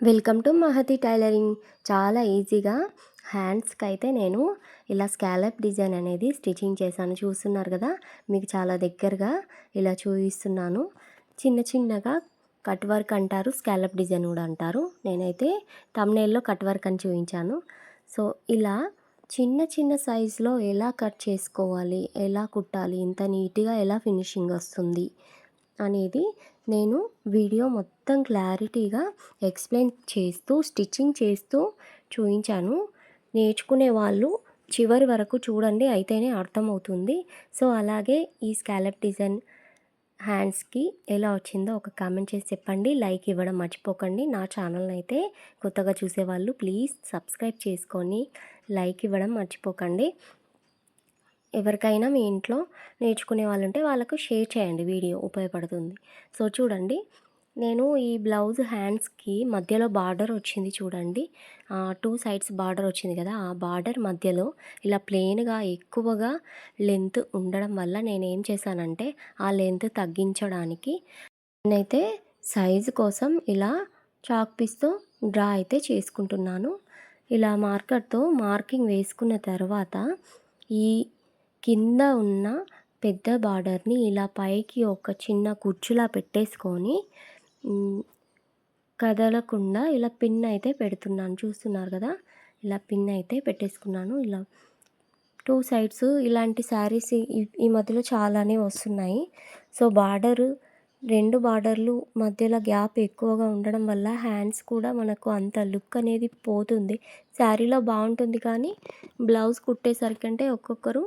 Welcome to Mahathi tailoring. చాలా ఈజీగా హ్యాండ్స్కి అయితే నేను ఇలా స్కాలప్ డిజైన్ అనేది స్టిచ్చింగ్ చేశాను. చూస్తున్నారు కదా, మీకు చాలా దగ్గరగా ఇలా చూపిస్తున్నాను. చిన్న చిన్నగా కట్ వర్క్ అంటారు, స్కాలప్ డిజైన్ కూడా అంటారు. నేనైతే థంబ్నెయిల్లో కట్ వర్క్ అని చూపించాను. సో ఇలా చిన్న చిన్న సైజులో ఎలా కట్ చేసుకోవాలి, ఎలా కుట్టాలి, ఇంత నీట్గా ఎలా ఫినిషింగ్ వస్తుంది అనేది నేను వీడియో మొత్తం క్లారిటీగా ఎక్స్ప్లెయిన్ చేస్తూ స్టిచ్చింగ్ చేస్తూ చూపించాను. నేర్చుకునే వాళ్ళు చివరి వరకు చూడండి, అయితేనే అర్థమవుతుంది. సో అలాగే ఈ స్కాలప్ డిజైన్ హ్యాండ్స్కి ఎలా వచ్చిందో ఒక కామెంట్ చేసి చెప్పండి. లైక్ ఇవ్వడం మర్చిపోకండి. నా ఛానల్ని అయితే కొత్తగా చూసేవాళ్ళు ప్లీజ్ సబ్స్క్రైబ్ చేసుకొని లైక్ ఇవ్వడం మర్చిపోకండి. ఎవరికైనా మీ ఇంట్లో నేర్చుకునే వాళ్ళు ఉంటే వాళ్ళకు షేర్ చేయండి, వీడియో ఉపయోగపడుతుంది. సో చూడండి, నేను ఈ బ్లౌజ్ హ్యాండ్స్కి మధ్యలో బార్డర్ వచ్చింది చూడండి, 2 సైడ్స్ బార్డర్ వచ్చింది కదా, ఆ బార్డర్ మధ్యలో ఇలా ప్లెయిన్గా ఎక్కువగా లెంత్ ఉండడం వల్ల నేనేం చేశానంటే ఆ లెంత్ తగ్గించడానికి నేనైతే సైజు కోసం ఇలా చాక్ పీస్తో డ్రా అయితే చేసుకుంటున్నాను. ఇలా మార్కర్తో మార్కింగ్ వేసుకున్న తర్వాత ఈ కింద ఉన్న పెద్ద బార్డర్ని ఇలా పైకి ఒక చిన్న కుచ్చులా పెట్టేసుకొని కదలకుండా ఇలా పిన్ అయితే పెడుతున్నాను. చూస్తున్నారు కదా, ఇలా పిన్ అయితే పెట్టేసుకున్నాను. ఇలా 2 సైడ్స్ ఇలాంటి శారీస్ ఈ మధ్యలో చాలానే వస్తున్నాయి. సో బార్డరు 2 బార్డర్లు మధ్యలో గ్యాప్ ఎక్కువగా ఉండడం వల్ల హ్యాండ్స్ కూడా మనకు అంత లుక్ అనేది పోతుంది. శారీలో బాగుంటుంది కానీ బ్లౌజ్ కుట్టేసరికి అంటే ఒక్కొక్కరు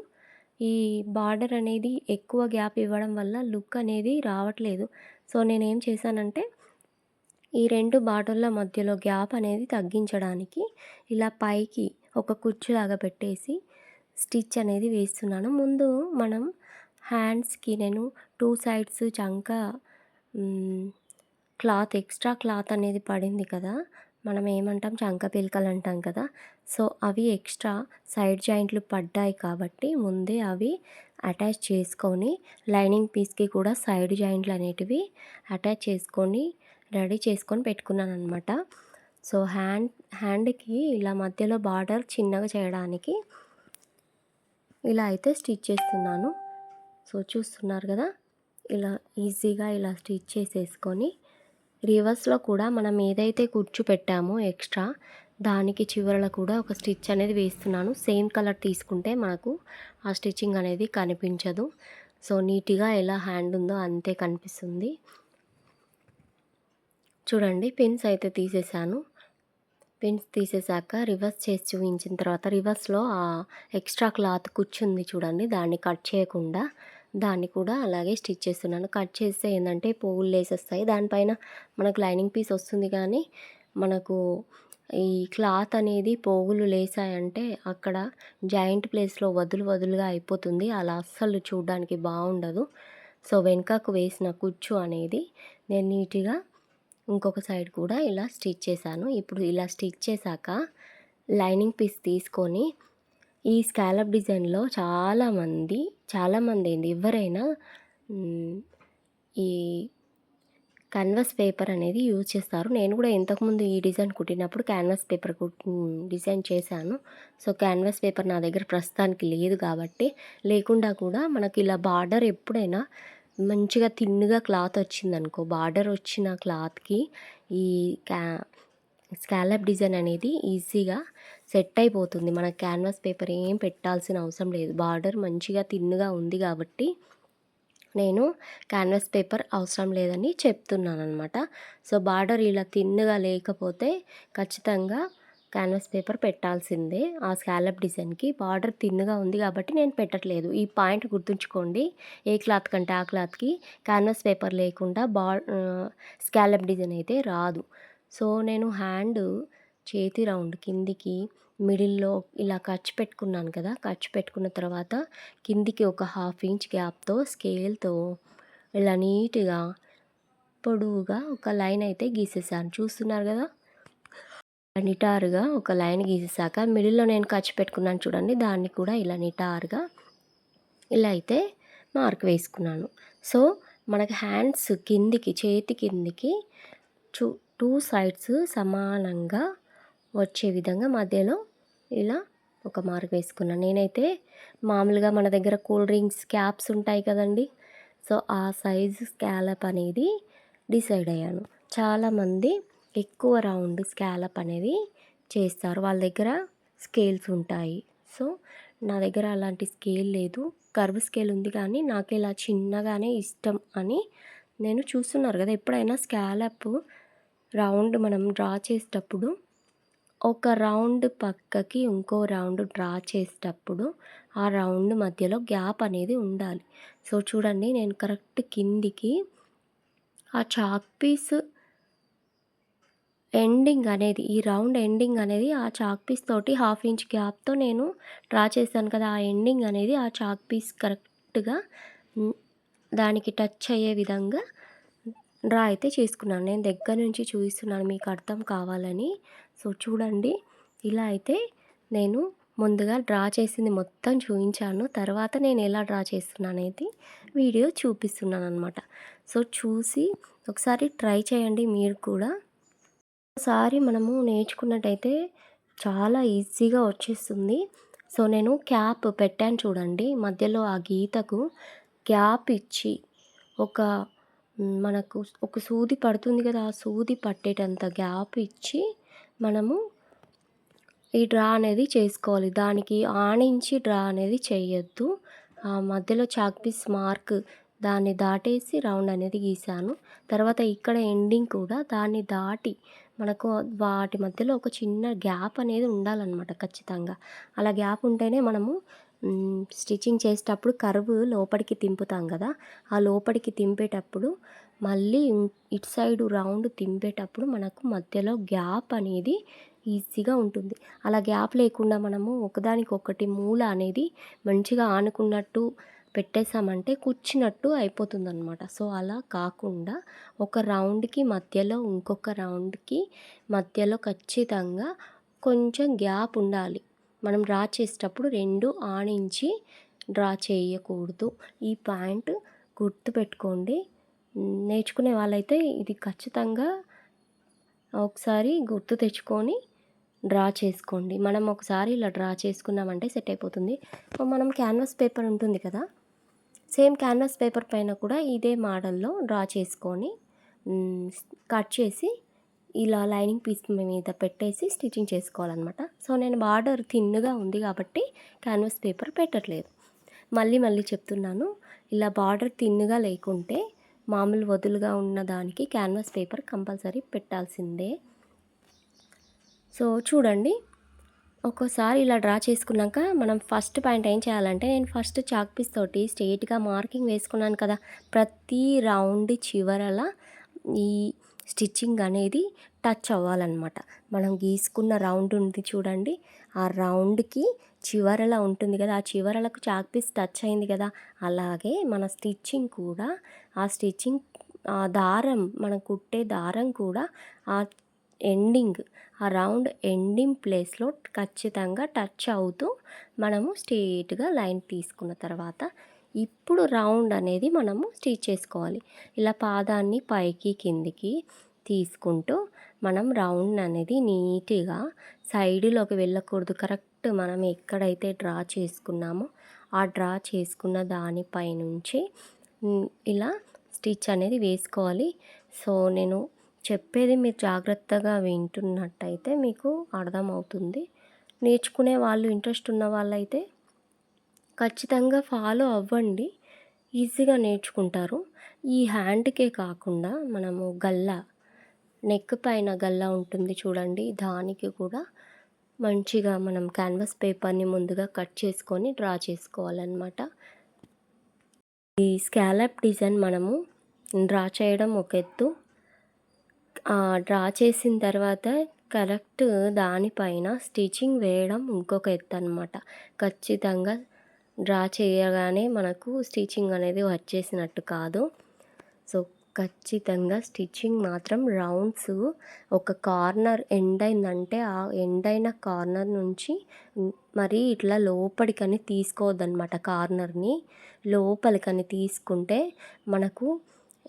ఈ బార్డర్ అనేది ఎక్కువ గ్యాప్ ఇవ్వడం వల్ల లుక్ అనేది రావట్లేదు. సో నేనేం చేశానంటే ఈ 2 బార్డర్ల మధ్యలో గ్యాప్ అనేది తగ్గించడానికి ఇలా పైకి ఒక కుచ్చులాగా పెట్టేసి స్టిచ్ అనేది వేస్తున్నాను. ముందు మనం హ్యాండ్స్కి నేను 2 సైడ్స్ చంక క్లాత్ ఎక్స్ట్రా క్లాత్ అనేది పడింది కదా, మనం ఏమంటాం చంక పిలకలు అంటాం కదా. సో అవి ఎక్స్ట్రా సైడ్ జాయింట్లు పడ్డాయి కాబట్టి ముందే అవి అటాచ్ చేసుకొని లైనింగ్ పీస్కి కూడా సైడ్ జాయింట్లు అనేటివి అటాచ్ చేసుకొని రెడీ చేసుకొని పెట్టుకున్నాను అనమాట. సో హ్యాండ్కి ఇలా మధ్యలో బార్డర్ చిన్నగా చేయడానికి ఇలా అయితే స్టిచ్ చేస్తున్నాను. సో చూస్తున్నారు కదా, ఇలా ఈజీగా ఇలా స్టిచ్ చేసేసుకొని రివర్స్లో కూడా మనం ఏదైతే కుచ్చు పెట్టామో ఎక్స్ట్రా దానికి చివరలో కూడా ఒక స్టిచ్ అనేది వేస్తున్నాను. సేమ్ కలర్ తీసుకుంటే మనకు ఆ స్టిచ్చింగ్ అనేది కనిపించదు. సో నీట్గా ఎలా హ్యాండ్ ఉందో అంతే కనిపిస్తుంది. చూడండి, పిన్స్ అయితే తీసేసాను. పిన్స్ తీసేసాక రివర్స్ చేసి చూపించిన తర్వాత రివర్స్లో ఆ ఎక్స్ట్రా క్లాత్ కూర్చుంది చూడండి, దాన్ని కట్ చేయకుండా దాన్ని కూడా అలాగే స్టిచ్ చేస్తున్నాను. కట్ చేస్తే ఏంటంటే పోగులు లేసేస్తాయి, దానిపైన మనకు లైనింగ్ పీస్ వస్తుంది కానీ మనకు ఈ క్లాత్ అనేది పోగులు లేసాయంటే అక్కడ జాయింట్ ప్లేస్లో వదులుగా అయిపోతుంది. అలా అస్సలు చూడడానికి బాగుండదు. సో వెనుకకు వేసిన కుచ్చు అనేది నేను నీట్గా ఇంకొక సైడ్ కూడా ఇలా స్టిచ్ చేశాను. ఇప్పుడు ఇలా స్టిచ్ చేశాక లైనింగ్ పీస్ తీసుకొని ఈ స్కాలప్ డిజైన్లో చాలామంది ఏంది ఎవరైనా ఈ క్యాన్వాస్ పేపర్ అనేది యూజ్ చేస్తారు. నేను కూడా ఇంతకుముందు ఈ డిజైన్ కుట్టినప్పుడు క్యాన్వాస్ పేపర్ డిజైన్ చేశాను. సో క్యాన్వాస్ పేపర్ నా దగ్గర ప్రస్తుతానికి లేదు కాబట్టి, లేకుండా కూడా మనకి ఇలా బార్డర్ ఎప్పుడైనా మంచిగా థిన్‌గా క్లాత్ వచ్చిందనుకో, బార్డర్ వచ్చిన క్లాత్‌కి ఈ స్కాలప్ డిజైన్ అనేది ఈజీగా సెట్ అయిపోతుంది. మన క్యాన్వాస్ పేపర్ ఏం పెట్టాల్సిన అవసరం లేదు. బార్డర్ మంచిగా థిన్‌గా ఉంది కాబట్టి నేను క్యాన్వాస్ పేపర్ అవసరం లేదని చెప్తున్నాననమాట. సో బార్డర్ ఇలా థిన్‌గా లేకపోతే ఖచ్చితంగా క్యాన్వాస్ పేపర్ పెట్టాల్సిందే. ఆ స్కాలప్ డిజైన్కి బార్డర్ థిన్‌గా ఉంది కాబట్టి నేను పెట్టట్లేదు. ఈ పాయింట్ గుర్తుంచుకోండి. ఏ క్లాత్ కంటే ఆ క్లాత్కి క్యాన్వాస్ పేపర్ లేకుండా స్కాలప్ డిజైన్ అయితే రాదు. సో నేను చేతి రౌండ్ కిందికి మిడిల్లో ఇలా ఖర్చు పెట్టుకున్నాను కదా, ఖర్చు పెట్టుకున్న తర్వాత కిందికి ఒక 1/2 ఇంచ్ గ్యాప్తో స్కేల్తో ఇలా నీట్గా పొడవుగా ఒక లైన్ అయితే గీసేసాను. చూస్తున్నారు కదా, నిటారుగా ఒక లైన్ గీసేసాక మిడిల్లో నేను ఖర్చు పెట్టుకున్నాను చూడండి, దాన్ని కూడా ఇలా నిటారుగా ఇలా అయితే మార్క్ వేసుకున్నాను. సో మనకి హ్యాండ్స్ కిందికి చేతి కిందికి 2 సైడ్స్ సమానంగా వచ్చే విధంగా మధ్యలో ఇలా ఒక మార్క్ వేసుకున్నాను. నేనైతే మామూలుగా మన దగ్గర కూల్ డ్రింక్స్ క్యాప్స్ ఉంటాయి కదండీ! సో, ఆ సైజు స్కాలప్ అనేది డిసైడ్ అయ్యాను. చాలామంది ఎక్కువ రౌండ్ స్కాలప్ అనేది చేస్తారు. వాళ్ళ దగ్గర స్కేల్స్ ఉంటాయి. సో, నా దగ్గర అలాంటి స్కేల్ లేదు. కర్వ్ స్కేల్ ఉంది కానీ నాకు ఇలా చిన్నగానే ఇష్టం అని నేను చూస్తున్నారు కదా! ఎప్పుడైనా స్కాలప్ రౌండ్ మనం డ్రా చేసేటప్పుడు ఒక రౌండ్ పక్కకి ఇంకో రౌండ్ డ్రా చేసేటప్పుడు ఆ రౌండ్ మధ్యలో గ్యాప్ అనేది ఉండాలి. సో, చూడండి నేను కరెక్ట్ కిందికి ఆ చాక్ పీస్ ఎండింగ్ అనేది ఈ రౌండ్ ఎండింగ్ అనేది ఆ చాక్ పీస్ తోటి 1/2 ఇంచ్ గ్యాప్‌తో నేను డ్రా చేశాను కదా! ఆ ఎండింగ్ అనేది ఆ చాక్ పీస్ కరెక్ట్‌గా హ్మ్, దానికి టచ్ అయ్యే విధంగా డ్రా అయితే చేసుకున్నాను. నేను దగ్గర నుంచి చూపిస్తున్నాను మీకు అర్థం కావాలని. సో, చూడండి ఇలా అయితే నేను ముందుగా డ్రా చేసింది మొత్తం చూయించాను. తర్వాత నేను ఎలా డ్రా చేస్తున్నాననేది వీడియో చూపిస్తున్నాననమాట. సో, చూసి ఒకసారి ట్రై చేయండి మీరు కూడా. ఒకసారి మనము నేర్చుకున్నట్టయితే చాలా ఈజీగా వచ్చేస్తుంది. సో, నేను క్యాప్ పెట్టాను చూడండి. మధ్యలో ఆ గీతకు గ్యాప్ ఇచ్చి ఒక మనకు ఒక సూది పడుతుంది కదా! ఆ సూది పట్టేటంత గ్యాప్ ఇచ్చి మనము ఈ డ్రా అనేది చేసుకోవాలి. దానికి ఆనించి డ్రా అనేది చేయొద్దు. ఆ మధ్యలో చాక్ పీస్ మార్క్ దాన్ని దాటేసి రౌండ్ అనేది గీశాను. తర్వాత ఇక్కడ ఎండింగ్ కూడా దాన్ని దాటి మనకు వాటి మధ్యలో ఒక చిన్న గ్యాప్ అనేది ఉండాలనమాట ఖచ్చితంగా. అలా గ్యాప్ ఉంటేనే మనము స్టిచ్చింగ్ చేసేటప్పుడు కర్వ్ లోపలికి తింపుతాం కదా! ఆ లోపలికి తింపేటప్పుడు మళ్ళీ ఇటు సైడు రౌండ్ తింపేటప్పుడు మనకు మధ్యలో గ్యాప్ అనేది ఈజీగా ఉంటుంది. అలా గ్యాప్ లేకుండా మనము ఒకదానికొకటి మూల అనేది మంచిగా ఆనుకున్నట్టు పెట్టేసామంటే కుచ్చినట్టు అయిపోతుందనమాట. సో, అలా కాకుండా ఒక రౌండ్‌కి మధ్యలో ఇంకొక రౌండ్‌కి మధ్యలో ఖచ్చితంగా కొంచెం గ్యాప్ ఉండాలి. మనం డ్రా చేసేటప్పుడు 2 ఆనించి డ్రా చేయకూడదు. ఈ పాయింట్ గుర్తుపెట్టుకోండి. నేర్చుకునే వాళ్ళైతే ఇది ఖచ్చితంగా ఒకసారి గుర్తు తెచ్చుకొని డ్రా చేసుకోండి. మనం ఒకసారి ఇలా డ్రా చేసుకున్నామంటే సెట్ అయిపోతుంది. మనం క్యాన్వాస్ పేపర్ ఉంటుంది కదా! సేమ్ క్యాన్వాస్ పేపర్ పైన కూడా ఇదే మోడల్‌లో డ్రా చేసుకొని కట్ చేసి ఇలా లైనింగ్ పీస్ మీద పెట్టేసి స్టిచ్చింగ్ చేసుకోవాలన్నమాట. సో, నేను బార్డర్ థిన్‌గా ఉంది కాబట్టి క్యాన్వాస్ పేపర్ పెట్టట్లేదు. మళ్ళీ చెప్తున్నాను. ఇలా బార్డర్ థిన్‌గా లేకుంటే మామూలు వదులుగా ఉన్న దానికి క్యాన్వాస్ పేపర్ కంపల్సరీ పెట్టాల్సిందే. సో, చూడండి ఒక్కోసారి ఇలా డ్రా చేసుకున్నాక మనం ఫస్ట్ పాయింట్ ఏం చేయాలంటే నేను ఫస్ట్ చాక్ పీస్ తోటి స్ట్రెయిట్‌గా మార్కింగ్ వేసుకున్నాను కదా! ప్రతి రౌండ్ చివరల ఈ స్టిచ్చింగ్ అనేది టచ్ అవ్వాలన్నమాట. మనం గీసుకున్న రౌండ్ ఉంది చూడండి. ఆ రౌండ్‌కి చివరల ఉంటుంది కదా! ఆ చివరలకు చాక్ పీస్ టచ్ అయింది కదా! అలాగే మన స్టిచ్చింగ్ కూడా ఆ స్టిచ్చింగ్ దారం మనం కుట్టే దారం కూడా ఆ ఎండింగ్ ఆ రౌండ్ ఎండింగ్ ప్లేస్‌లో ఖచ్చితంగా టచ్ అవుతూ మనము స్ట్రెయిట్‌గా లైన్ తీసుకున్న తర్వాత ఇప్పుడు రౌండ్ అనేది మనము స్టిచ్ చేసుకోవాలి. ఇలా పాదాన్ని పైకి కిందికి తీసుకుంటూ మనం రౌండ్ అనేది నీట్‌గా సైడ్‌లోకి వెళ్ళకూడదు. కరెక్ట్ మనం ఎక్కడైతే డ్రా చేసుకున్నామో ఆ డ్రా చేసుకున్న దానిపై నుంచి ఇలా స్టిచ్ అనేది వేసుకోవాలి. సో, నేను చెప్పేది మీరు జాగ్రత్తగా వింటున్నట్టయితే మీకు అర్థమవుతుంది. నేర్చుకునే వాళ్ళు ఇంట్రెస్ట్ ఉన్న వాళ్ళైతే ఖచ్చితంగా ఫాలో అవ్వండి. ఈజీగా నేర్చుకుంటారు. ఈ హ్యాండ్‌కే కాకుండా మనము గల్లా నెక్ పైన గల్లా ఉంటుంది చూడండి. దానికి కూడా మంచిగా మనం క్యాన్వాస్ పేపర్‌ని ముందుగా కట్ చేసుకొని డ్రా చేసుకోవాలన్నమాట. ఈ స్కాలప్ డిజైన్ మనము డ్రా చేయడం ఒక ఎత్తు. డ్రా చేసిన తర్వాత కరెక్ట్ దానిపైన స్టిచ్చింగ్ వేయడం ఇంకొక ఎత్తనమాట. ఖచ్చితంగా డ్రా చేయగానే మనకు స్టిచ్చింగ్ అనేది వచ్చేసినట్టు కాదు. సో, ఖచ్చితంగా స్టిచ్చింగ్ మాత్రం రౌండ్స్ ఒక కార్నర్ ఎండ్ అయిందంటే ఆ ఎండ్ అయిన కార్నర్ నుంచి మరీ ఇట్లా లోపలికని తీసుకోవద్దనమాట. కార్నర్‌ని లోపలికని తీసుకుంటే మనకు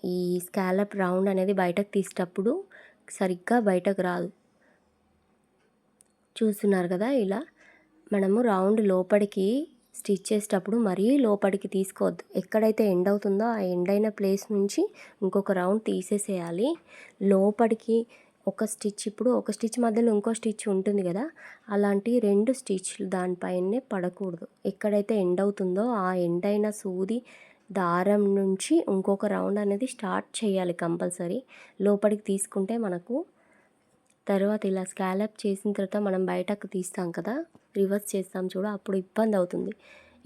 ఈ స్కాలప్ రౌండ్ అనేది బయటకు తీసేటప్పుడు సరిగ్గా బయటకు రాదు. చూస్తున్నారు కదా, ఇలా మనము రౌండ్ లోపలికి స్టిచ్ చేసేటప్పుడు మరీ లోపలికి తీసుకోవద్దు. ఎక్కడైతే ఎండ్ అవుతుందో ఆ ఎండ్ అయిన ప్లేస్ నుంచి ఇంకొక రౌండ్ తీసేసేయాలి. లోపలికి ఒక స్టిచ్, ఇప్పుడు ఒక స్టిచ్ మధ్యలో ఇంకో స్టిచ్ ఉంటుంది కదా, అలాంటి 2 స్టిచ్లు దానిపైనే పడకూడదు. ఎక్కడైతే ఎండ్ అవుతుందో ఆ ఎండ్ అయిన సూది దారం నుంచి ఇంకొక రౌండ్ అనేది స్టార్ట్ చేయాలి కంపల్సరీ. లోపలికి తీసుకుంటే మనకు తర్వాత ఇలా స్కాలప్ చేసిన తర్వాత మనం బయటకు తీస్తాం కదా, రివర్స్ చేస్తాం చూడ, అప్పుడు ఇబ్బంది అవుతుంది.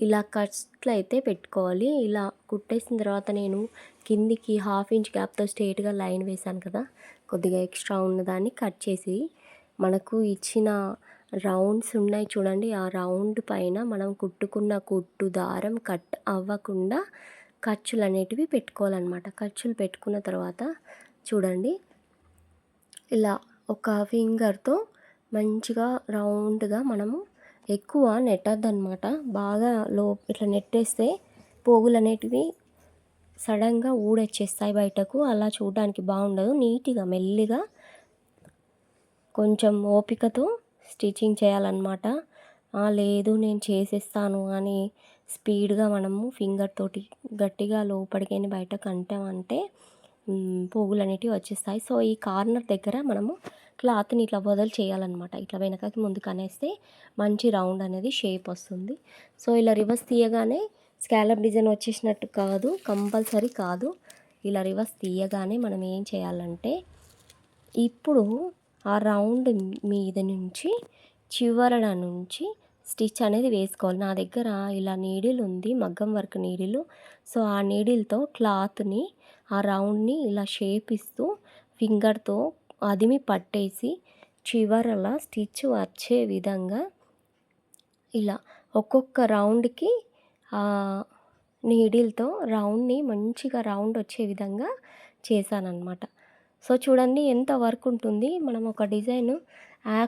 ఇలా కట్స్లో అయితే పెట్టుకోవాలి. ఇలా కుట్టేసిన తర్వాత నేను కిందికి 1/2 ఇంచ్ గ్యాప్తో స్ట్రేట్గా లైన్ వేశాను కదా, కొద్దిగా ఎక్స్ట్రా ఉన్నదాన్ని కట్ చేసి మనకు ఇచ్చిన రౌండ్స్ ఉన్నాయి చూడండి, ఆ రౌండ్ పైన మనం కుట్టుకున్న కుట్టు దారం కట్ అవ్వకుండా ఖర్చులు అనేటివి పెట్టుకోవాలన్నమాట. ఖర్చులు పెట్టుకున్న తర్వాత చూడండి, ఇలా ఒక ఫింగర్తో మంచిగా రౌండ్గా మనము ఎక్కువ నెట్టద్దనమాట. బాగా ఇట్లా నెట్టేస్తే పోగులు అనేటివి సడన్గా ఊడొచ్చేస్తాయి బయటకు. అలా చూడడానికి బాగుండదు. నీట్గా మెల్లిగా కొంచెం ఓపికతో స్టిచ్చింగ్ చేయాలన్నమాట. లేదు నేను చేసేస్తాను అని స్పీడ్గా మనము ఫింగర్ తోటి గట్టిగా లోపలికి బయటకు అంటామంటే పోగులు అనేటివి వచ్చేస్తాయి. సో ఈ కార్నర్ దగ్గర మనము క్లాత్ని ఇట్లా వదలు చేయాలన్నమాట. ఇట్లా వెనకకి ముందుకు అనేస్తే మంచి రౌండ్ అనేది షేప్ వస్తుంది. సో ఇలా రివర్స్ తీయగానే స్కాలప్ డిజైన్ వచ్చేసినట్టు కాదు, కంపల్సరీ కాదు. ఇలా రివర్స్ తీయగానే మనం ఏం చేయాలంటే, ఇప్పుడు ఆ రౌండ్ మీద నుంచి చివరన నుంచి స్టిచ్ అనేది వేసుకోవాలి. నా దగ్గర ఇలా నీడిల్ ఉంది, మగ్గం వర్క్ నీడిలు. సో ఆ నీడిల్తో క్లాత్ని ఆ రౌండ్ని ఇలా షేప్ ఇస్తూ ఫింగర్తో అదిమి పట్టేసి చివరల స్టిచ్ వచ్చే విధంగా ఇలా ఒక్కొక్క రౌండ్కి నీడిల్తో రౌండ్ని మంచిగా రౌండ్ వచ్చే విధంగా చేశానన్నమాట. సో చూడండి ఎంత వర్క్ ఉంటుంది. మనం ఒక డిజైన్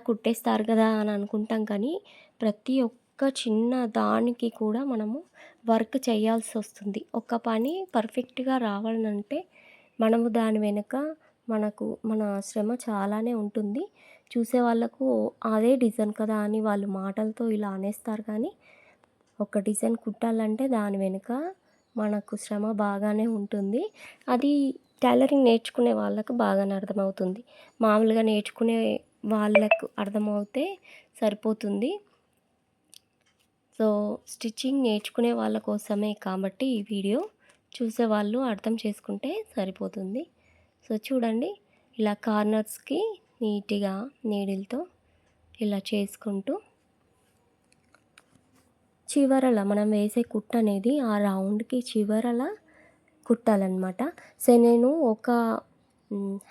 కుట్టేస్తారు కదా అని అనుకుంటాం, కానీ ప్రతి ఒక్క చిన్న దానికి కూడా మనము వర్క్ చేయాల్సి వస్తుంది. ఒక పని పర్ఫెక్ట్గా రావాలంటే మనము దాని వెనుక మన శ్రమ చాలానే ఉంటుంది. చూసే వాళ్ళకు అదే డిజైన్ కదా అని వాళ్ళు మాటలతో ఇలా అనేస్తారు, కానీ ఒక డిజైన్ కుట్టాలంటే దాని వెనుక మనకు శ్రమ బాగానే ఉంటుంది. అది టైలరింగ్ నేర్చుకునే వాళ్ళకు బాగానే అర్థమవుతుంది. మామూలుగా నేర్చుకునే వాళ్ళకు అర్థమవుతే సరిపోతుంది. సో స్టిచ్చింగ్ నేర్చుకునే వాళ్ళ కోసమే కాబట్టి ఈ వీడియో చూసేవాళ్ళు అర్థం చేసుకుంటే సరిపోతుంది. సో చూడండి, ఇలా కార్నర్స్కి నీట్గా నీడిల్తో ఇలా చేసుకుంటూ చివరల మనం వేసే కుట్టు అనేది ఆ రౌండ్కి చివరల కుట్టాలన్నమాట. సో నేను ఒక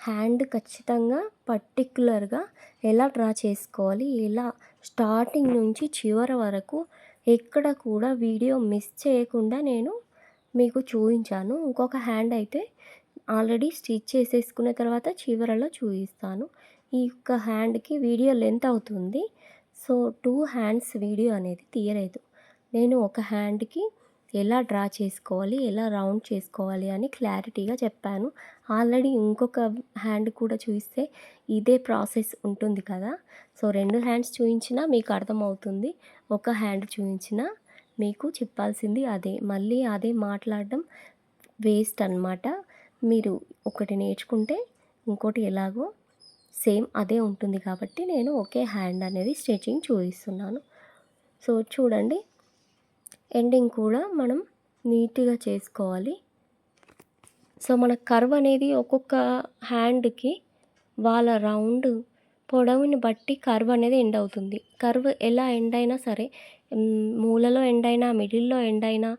హ్యాండ్ ఖచ్చితంగా పర్టిక్యులర్గా ఎలా డ్రా చేసుకోవాలి, ఎలా స్టార్టింగ్ నుంచి చివరి వరకు ఎక్కడ కూడా వీడియో మిస్ చేయకుండా నేను మీకు చూపించాను. ఇంకొక హ్యాండ్ అయితే ఆల్రెడీ స్టిచ్ చేసేసుకున్న తర్వాత చివరలో చూపిస్తాను. ఈ యొక్క హ్యాండ్కి వీడియో లెంత్ అవుతుంది. సో 2 హ్యాండ్స్ వీడియో అనేది తీయలేదు. నేను ఒక హ్యాండ్కి ఎలా డ్రా చేసుకోవాలి, ఎలా రౌండ్ చేసుకోవాలి అని క్లారిటీగా చెప్పాను. ఆల్రెడీ ఇంకొక హ్యాండ్ కూడా చూపిస్తే ఇదే ప్రాసెస్ ఉంటుంది కదా. సో 2 హ్యాండ్స్ చూపించినా మీకు అర్థమవుతుంది, ఒక హ్యాండ్ చూపించినా మీకు చెప్పాల్సింది అదే. మళ్ళీ అదే మాట్లాడడం వేస్ట్ అన్నమాట. మీరు ఒకటి నేర్చుకుంటే ఇంకోటి ఎలాగో సేమ్ అదే ఉంటుంది కాబట్టి నేను ఒకే హ్యాండ్ అనేది స్టిచ్చింగ్ చూపిస్తున్నాను. సో చూడండి, ఎండింగ్ కూడా మనం నీట్గా చేసుకోవాలి. సో మన కర్వ్ అనేది ఒక్కొక్క హ్యాండ్కి వాళ్ళ రౌండ్ పొడవుని బట్టి కర్వ్ అనేది ఎండ్ అవుతుంది. కర్వ్ ఎలా ఎండ్ అయినా సరే, మూలలో ఎండ్ అయినా, మిడిల్లో ఎండ్ అయినా,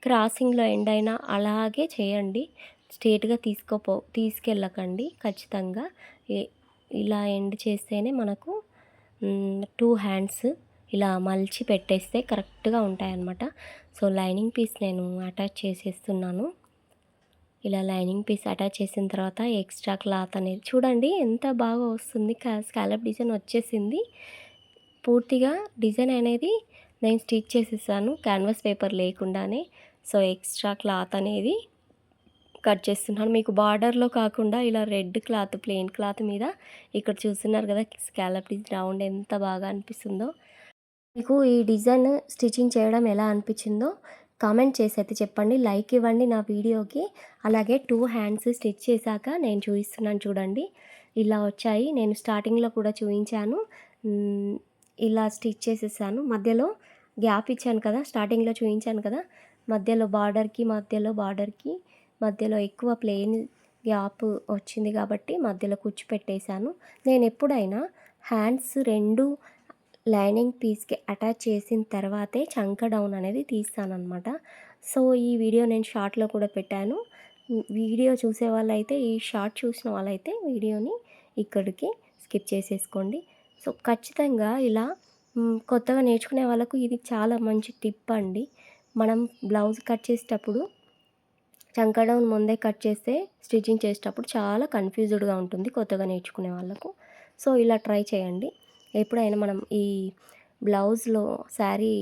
క్రాసింగ్లో ఎండ్ అయినా అలాగే చేయండి. స్ట్రేట్గా తీసుకెళ్ళకండి. ఖచ్చితంగా ఇలా ఎండ్ చేస్తేనే మనకు 2 హ్యాండ్స్ ఇలా మలిచి పెట్టేస్తే కరెక్ట్గా ఉంటాయన్నమాట. సో లైనింగ్ పీస్ నేను అటాచ్ చేసేస్తున్నాను. ఇలా లైనింగ్ పీస్ అటాచ్ చేసిన తర్వాత ఎక్స్ట్రా క్లాత్ అనేది చూడండి ఎంత బాగా వస్తుంది. స్కాలప్ డిజైన్ వచ్చేసింది. పూర్తిగా డిజైన్ అనేది నేను స్టిచ్ చేసేసాను క్యాన్వాస్ పేపర్ లేకుండానే. సో ఎక్స్ట్రా క్లాత్ అనేది కట్ చేస్తున్నాను. మీకు బార్డర్‌లో కాకుండా ఇలా రెడ్ క్లాత్, ప్లెయిన్ క్లాత్ మీద ఇక్కడ చూస్తున్నారు కదా! స్కాలప్ రౌండ్ ఎంత బాగా అనిపిస్తుందో. మీకు ఈ డిజైన్ స్టిచ్చింగ్ చేయడం ఎలా అనిపించిందో కామెంట్ చేసి అయితే చెప్పండి. లైక్ ఇవ్వండి నా వీడియోకి. అలాగే 2 హ్యాండ్స్ స్టిచ్ చేశాక నేను చూపిస్తున్నాను చూడండి. ఇలా వచ్చాయి. నేను స్టార్టింగ్‌లో కూడా చూయించాను. హ్మ్. ఇలా స్టిచ్ చేసేసాను. మధ్యలో గ్యాప్ ఇచ్చాను కదా! స్టార్టింగ్‌లో చూయించాను కదా! మధ్యలో ఎక్కువ ప్లెయిన్ గ్యాప్ వచ్చింది కాబట్టి మధ్యలో కుచ్చు పెట్టేశాను. నేనెప్పుడైనా హ్యాండ్స్ 2 లైనింగ్ పీస్‌కి అటాచ్ చేసిన తర్వాతే చంక డౌన్ అనేది తీస్తాననమాట. సో, ఈ వీడియో నేను షార్ట్‌లో కూడా పెట్టాను. వీడియో చూసే వాళ్ళైతే ఈ షార్ట్ చూసిన వాళ్ళైతే వీడియోని ఇక్కడికి స్కిప్ చేసేసుకోండి. సో, ఖచ్చితంగా ఇలా కొత్తగా నేర్చుకునే వాళ్ళకు ఇది చాలా మంచి టిప్ అండి. మనం బ్లౌజ్ కట్ చేసేటప్పుడు చంక డౌన్ ముందే కట్ చేస్తే స్టిచ్చింగ్ చేసేటప్పుడు చాలా కన్‌ఫ్యూజ్డ్‌గా ఉంటుంది కొత్తగా నేర్చుకునే వాళ్ళకు. సో, ఇలా ట్రై చేయండి. ఎప్పుడైనా మనం ఈ బ్లౌజ్‌లో శారీ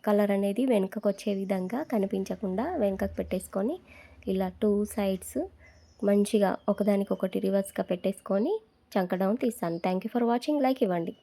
కలర్ అనేది వెనుకకొచ్చే విధంగా కనిపించకుండా వెనుకకు పెట్టేసుకొని ఇలా 2 సైడ్స్ మంచిగా ఒకదానికొకటి రివర్స్‌గా పెట్టేసుకొని చంక డౌన్ తీస్తాను. Thank you for watching. Like ఇవ్వండి.